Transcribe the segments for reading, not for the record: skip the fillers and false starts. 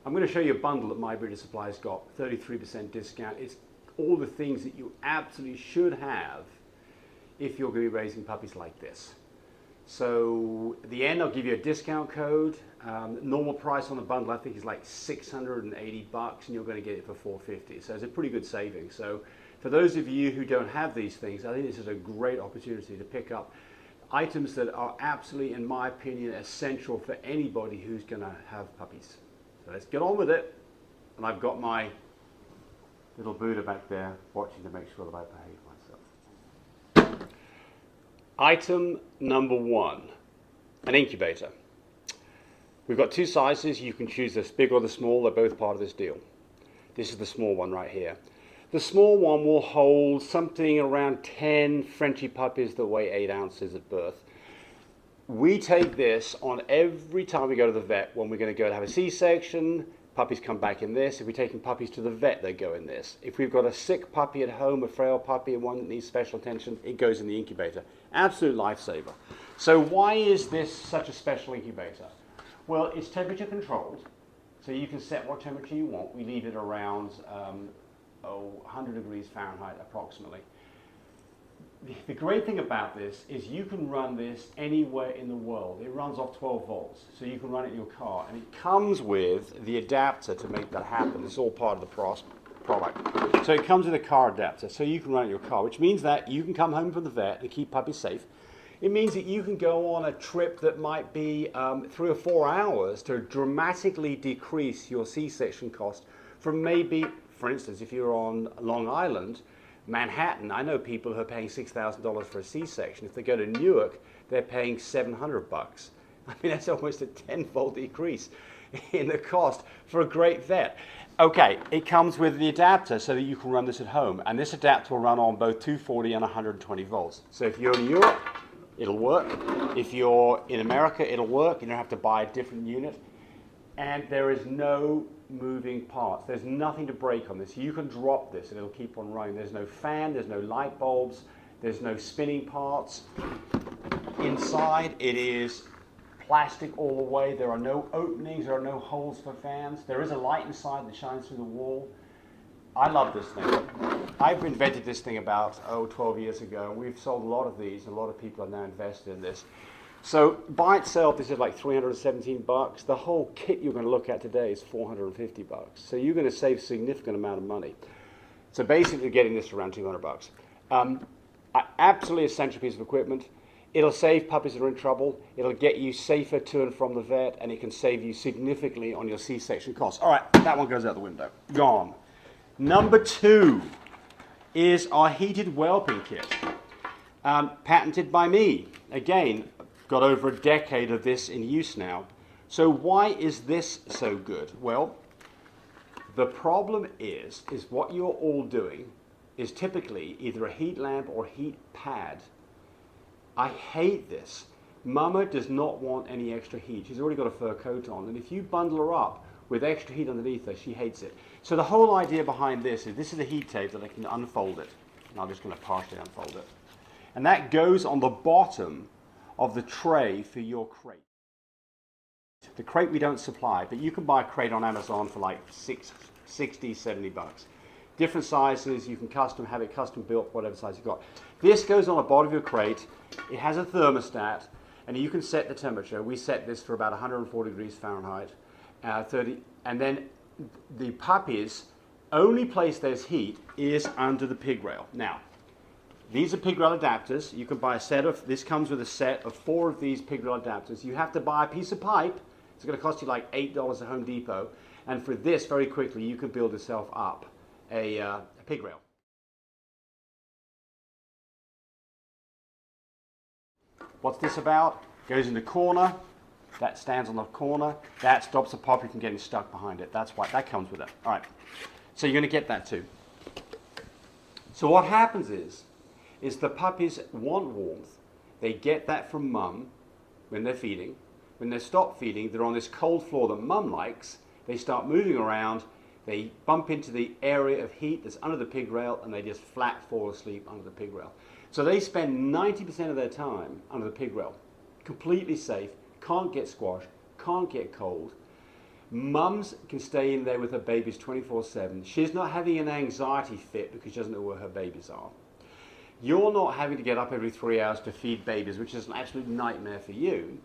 I'm going to show you a bundle that My Breeder Supply's got, 33% discount. It's all the things that you absolutely should have if you're going to be raising puppies like this. So at the end, I'll give you a discount code. Normal price on the bundle, I think, is like $680, and you're going to get it for $450. So it's a pretty good saving. So for those of you who don't have these things, I think this is a great opportunity to pick up items that are absolutely, in my opinion, essential for anybody who's going to have puppies. So let's get on with it. And I've got my little Buddha back there watching to make sure that I behave myself. Item number one, an incubator. We've got two sizes. You can choose the big or the small. They're both part of this deal. This is the small one right here. The small one will hold something around 10 Frenchie puppies that weigh 8 ounces at birth. We take this on every time we go to the vet. When we're going to go to have a C-section, puppies come back in this. If we're taking puppies to the vet, they go in this. If we've got a sick puppy at home, a frail puppy, and one that needs special attention, it goes in the incubator. Absolute lifesaver. So why is this such a special incubator? Well, it's temperature controlled, so you can set what temperature you want. We leave it around 100 degrees Fahrenheit approximately. The great thing about this is you can run this anywhere in the world. It runs off 12 volts, so you can run it in your car. And it comes with the adapter to make that happen. It's all part of the product. So it comes with a car adapter, so you can run it in your car, which means that you can come home from the vet and keep puppies safe. It means that you can go on a trip that might be 3 or 4 hours to dramatically decrease your C-section cost from maybe, for instance, if you're on Long Island, Manhattan, I know people who are paying $6,000 for a C-section. If they go to Newark, they're paying $700. I mean, that's almost a 10-fold decrease in the cost for a great vet. Okay, it comes with the adapter so that you can run this at home. And this adapter will run on both 240 and 120 volts. So if you're in Europe, it'll work. If you're in America, it'll work. You don't have to buy a different unit. And there is no moving parts. There's nothing to break on this. You can drop this and it'll keep on running. There's no fan, there's no light bulbs, there's no spinning parts. Inside it is plastic all the way. There are no openings, there are no holes for fans. There is a light inside that shines through the wall. I love this thing. I've invented this thing about 12 years ago. We've sold a lot of these. A lot of people are now invested in this. So by itself, this is like $317. The whole kit you're going to look at today is $450. So you're going to save a significant amount of money. So basically getting this for around $200. Absolutely essential piece of equipment. It'll save puppies that are in trouble. It'll get you safer to and from the vet, and it can save you significantly on your C-section costs. All right, that one goes out the window. Gone. Number two is our heated whelping kit. Patented by me. Again, got over a decade of this in use now. So why is this so good? Well, the problem is what you're all doing is typically either a heat lamp or heat pad. I hate this. Mama does not want any extra heat. She's already got a fur coat on, and if you bundle her up with extra heat underneath her, she hates it. So the whole idea behind this is a heat tape that I can unfold it. And I'm just going to partially unfold it. And that goes on the bottom of the tray for your crate. The crate we don't supply, but you can buy a crate on Amazon for like $60, $70. Different sizes, you can have it custom built, whatever size you've got. This goes on the bottom of your crate. It has a thermostat, and you can set the temperature. We set this for about 140 degrees Fahrenheit, 30, and then the puppies, only place there's heat is under the pig rail. Now, these are pig rail adapters. You can buy a set of, this comes with a set of 4 of these pig rail adapters. You have to buy a piece of pipe. It's going to cost you like $8 at Home Depot. And for this, very quickly, you can build yourself up a pig rail. What's this about? Goes in the corner. That stands on the corner. That stops the puppy from getting stuck behind it. That's why that comes with it. All right. So you're going to get that too. So what happens is the puppies want warmth. They get that from mum when they're feeding. When they stop feeding, they're on this cold floor that mum likes. They start moving around. They bump into the area of heat that's under the pig rail, and they just flat fall asleep under the pig rail. So they spend 90% of their time under the pig rail, completely safe, can't get squashed, can't get cold. Mums can stay in there with her babies 24/7. She's not having an anxiety fit because she doesn't know where her babies are. You're not having to get up every 3 hours to feed babies, which is an absolute nightmare for you.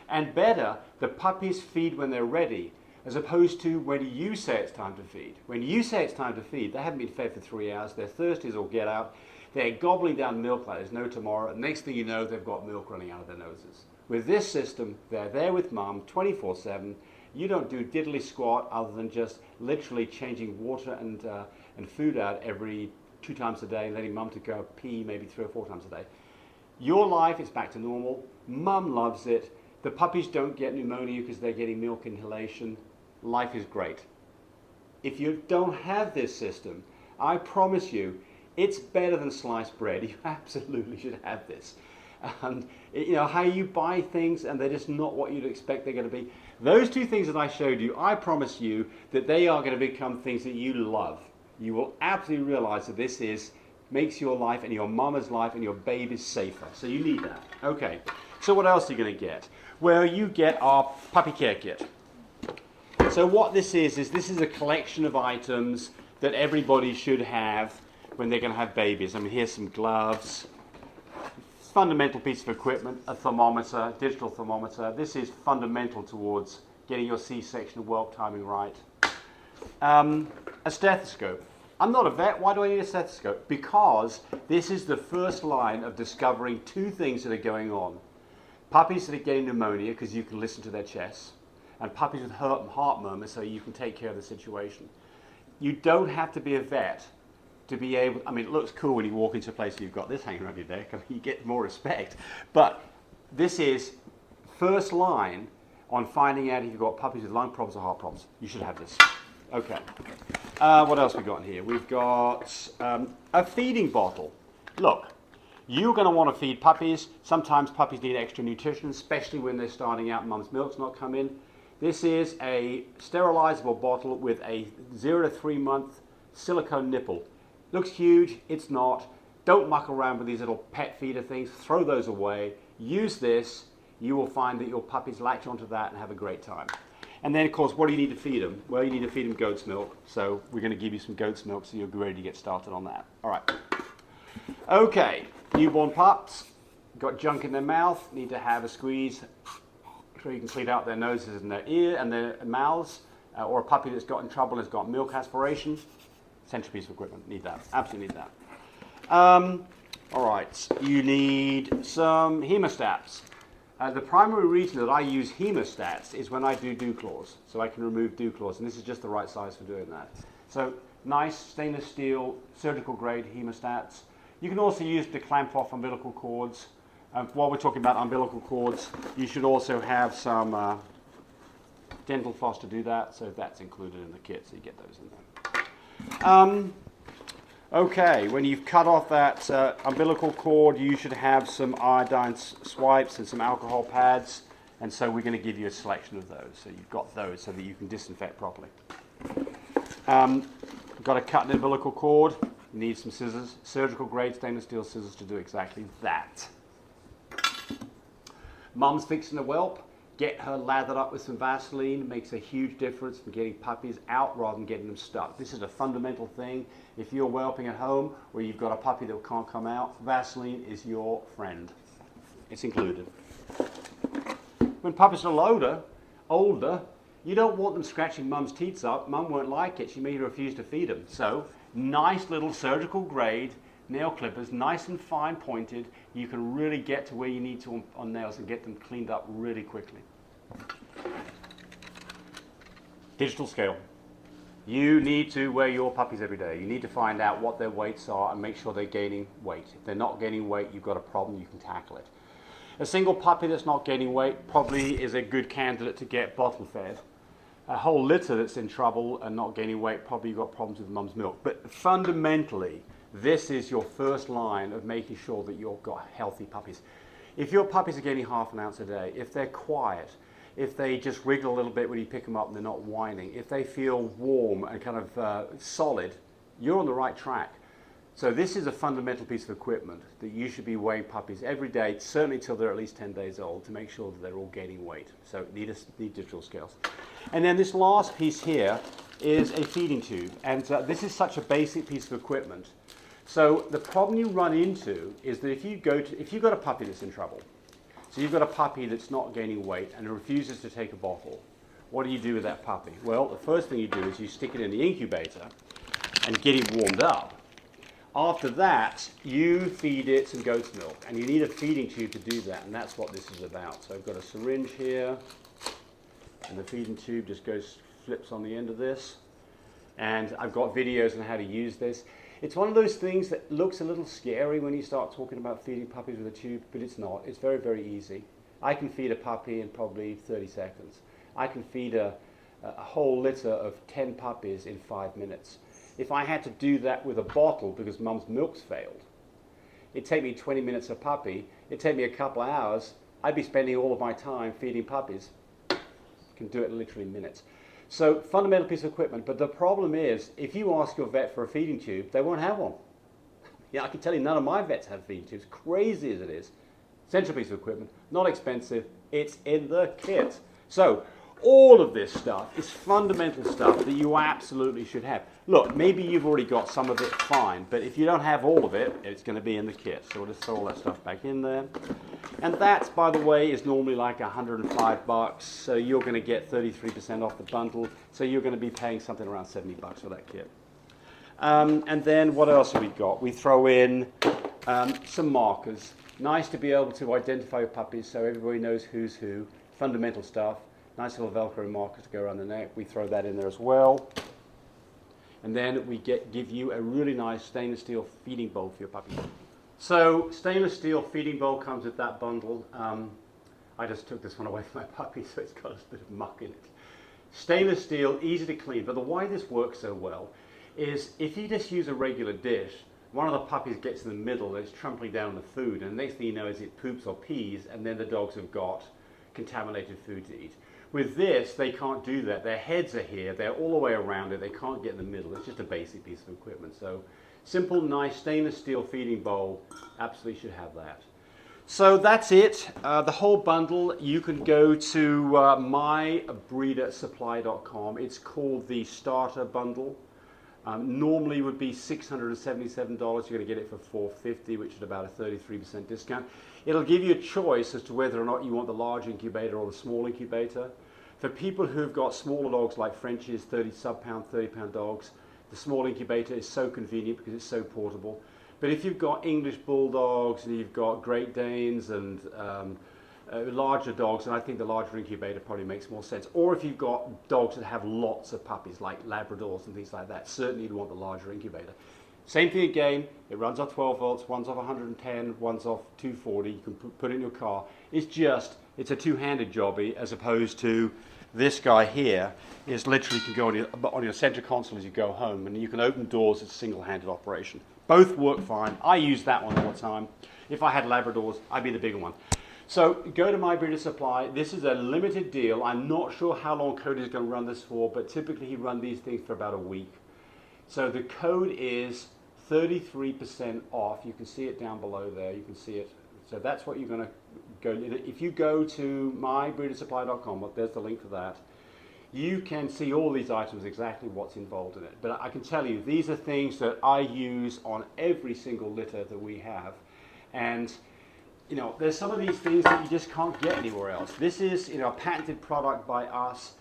And better, the puppies feed when they're ready, as opposed to when you say it's time to feed. When you say it's time to feed, they haven't been fed for 3 hours, they're thirsty as all get out, they're gobbling down milk like there's no tomorrow, and next thing you know, they've got milk running out of their noses. With this system, they're there with mum 24/7. You don't do diddly squat other than just literally changing water and food out every 2 times a day and letting mum to go pee maybe 3 or 4 times a day. Your life is back to normal. Mum loves it. The puppies don't get pneumonia because they're getting milk inhalation. Life is great. If you don't have this system, I promise you, it's better than sliced bread. You absolutely should have this. And you know how you buy things and they're just not what you'd expect they're going to be. Those 2 things that I showed you, I promise you that they are going to become things that you love. You will absolutely realize that this makes your life and your mama's life and your baby's safer. So you need that. Okay. So what else are you going to get? Well, you get our puppy care kit. So what this is this is a collection of items that everybody should have when they're going to have babies. I mean, here's some gloves. Fundamental piece of equipment, a thermometer, digital thermometer. This is fundamental towards getting your C-section whelp timing right. A stethoscope. I'm not a vet. Why do I need a stethoscope? Because this is the first line of discovering 2 things that are going on. Puppies that are getting pneumonia because you can listen to their chests, and puppies with heart murmurs so you can take care of the situation. You don't have to be a vet to be able, I mean, it looks cool when you walk into a place and you've got this hanging around your neck, I mean, you get more respect. But this is first line on finding out if you've got puppies with lung problems or heart problems. You should have this. Okay. What else we got in here? We've got a feeding bottle. Look, you're going to want to feed puppies. Sometimes puppies need extra nutrition, especially when they're starting out and mum's milk's not come in. This is a sterilizable bottle with a 0 to 3 month silicone nipple. Looks huge, it's not. Don't muck around with these little pet feeder things. Throw those away. Use this. You will find that your puppies latch onto that and have a great time. And then, of course, what do you need to feed them? Well, you need to feed them goat's milk. So we're going to give you some goat's milk so you'll be ready to get started on that. All right. Okay, newborn pups, got junk in their mouth, need to have a squeeze so you can clean out their noses and their ear and their mouths. Or a puppy that's got in trouble and has got milk aspiration. Essential piece of equipment, need that, absolutely need that. All right, you need some hemostats. The primary reason that I use hemostats is when I do dew claws, so I can remove dew claws, and this is just the right size for doing that. So nice stainless steel surgical grade hemostats. You can also use to clamp off umbilical cords. While we're talking about umbilical cords, you should also have some dental floss to do that, so that's included in the kit, so you get those in there. Okay, when you've cut off that umbilical cord, you should have some iodine swipes and some alcohol pads, and so we're going to give you a selection of those. So you've got those so that you can disinfect properly. Got to cut an umbilical cord, you need some scissors, surgical grade stainless steel scissors to do exactly that. Mum's fixing a whelp. Get her lathered up with some Vaseline. Makes a huge difference from getting puppies out rather than getting them stuck. This is a fundamental thing. If you're whelping at home or you've got a puppy that can't come out, Vaseline is your friend. It's included. When puppies are older, you don't want them scratching mum's teeth up. Mum won't like it. She may refuse to feed them. So, nice little surgical grade nail clippers, nice and fine pointed. You can really get to where you need to on nails and get them cleaned up really quickly. Digital scale. You need to weigh your puppies every day. You need to find out what their weights are and make sure they're gaining weight. If they're not gaining weight, you've got a problem, you can tackle it. A single puppy that's not gaining weight probably is a good candidate to get bottle fed. A whole litter that's in trouble and not gaining weight, probably you've got problems with mum's milk. But fundamentally, this is your first line of making sure that you've got healthy puppies. If your puppies are getting ½ an ounce a day, if they're quiet, if they just wriggle a little bit when you pick them up and they're not whining, if they feel warm and kind of solid, you're on the right track. So this is a fundamental piece of equipment that you should be weighing puppies every day, certainly till they're at least 10 days old, to make sure that they're all gaining weight. So need digital scales. And then this last piece here is a feeding tube. And this is such a basic piece of equipment. So the problem you run into is that if you've got a puppy that's in trouble, so you've got a puppy that's not gaining weight and refuses to take a bottle, what do you do with that puppy? Well, the first thing you do is you stick it in the incubator and get it warmed up. After that, you feed it some goat's milk, and you need a feeding tube to do that, and that's what this is about. So I've got a syringe here, and the feeding tube just flips on the end of this, and I've got videos on how to use this. It's one of those things that looks a little scary when you start talking about feeding puppies with a tube, but it's not. It's very, very easy. I can feed a puppy in probably 30 seconds. I can feed a whole litter of 10 puppies in 5 minutes. If I had to do that with a bottle because mum's milk's failed, it'd take me 20 minutes a puppy, it'd take me a couple of hours, I'd be spending all of my time feeding puppies. Can do it in literally minutes. So fundamental piece of equipment, but the problem is, if you ask your vet for a feeding tube, they won't have one. Yeah, I can tell you none of my vets have feeding tubes, crazy as it is. Essential piece of equipment, not expensive, it's in the kit. So all of this stuff is fundamental stuff that you absolutely should have. Look, maybe you've already got some of it, fine, but if you don't have all of it, it's going to be in the kit. So we'll just throw all that stuff back in there. And that, by the way, is normally like $105, so you're going to get 33% off the bundle, so you're going to be paying something around $70 for that kit. And then what else have we got? We throw in some markers. Nice to be able to identify your puppies so everybody knows who's who. Fundamental stuff. Nice little Velcro markers to go around the neck. We throw that in there as well. And then we give you a really nice stainless steel feeding bowl for your puppy. So stainless steel feeding bowl comes with that bundle. I just took this one away from my puppy, so it's got a bit of muck in it. Stainless steel, easy to clean, but the why this works so well is if you just use a regular dish, one of the puppies gets in the middle and it's trampling down the food, and the next thing you know is it poops or pees, and then the dogs have got contaminated food to eat. With this, they can't do that. Their heads are here, they're all the way around it, they can't get in the middle. It's just a basic piece of equipment. So simple, nice stainless steel feeding bowl, absolutely should have that. So that's it, the whole bundle. You can go to mybreedersupply.com. It's called the starter bundle. Normally would be $677. You're going to get it for $450, which is about a 33% discount. It'll give you a choice as to whether or not you want the large incubator or the small incubator. For people who've got smaller dogs like Frenchies, 30 sub-pound, 30-pound dogs, the small incubator is so convenient because it's so portable. But if you've got English Bulldogs and you've got Great Danes and larger dogs, and I think the larger incubator probably makes more sense. Or if you've got dogs that have lots of puppies, like Labradors and things like that, certainly you'd want the larger incubator. Same thing again, it runs off 12 volts, one's off 110, one's off 240, you can put it in your car. It's a two-handed jobby, as opposed to this guy here is literally, you can go on your center console as you go home, and you can open doors, it's a single-handed operation. Both work fine. I use that one all the time. If I had Labradors, I'd be the bigger one. So go to My Breeder Supply. This is a limited deal. I'm not sure how long Cody's going to run this for, but typically he runs these things for about a week. So the code is 33% off. You can see it down below there. You can see it. So that's what you're going to go. If you go to mybreedersupply.com, there's the link for that. You can see all these items, exactly what's involved in it. But I can tell you, these are things that I use on every single litter that we have. And you know, there's some of these things that you just can't get anywhere else. This is, you know, a patented product by us.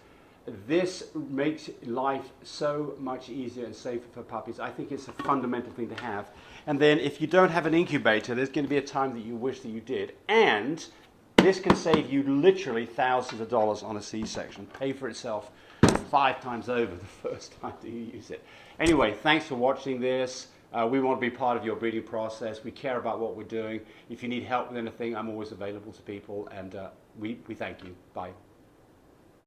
This makes life so much easier and safer for puppies. I think it's a fundamental thing to have. And then if you don't have an incubator, there's going to be a time that you wish that you did. And this can save you literally thousands of dollars on a C-section. Pay for itself 5 times over the first time that you use it. Anyway, thanks for watching this. We want to be part of your breeding process. We care about what we're doing. If you need help with anything, I'm always available to people, and we thank you. Bye.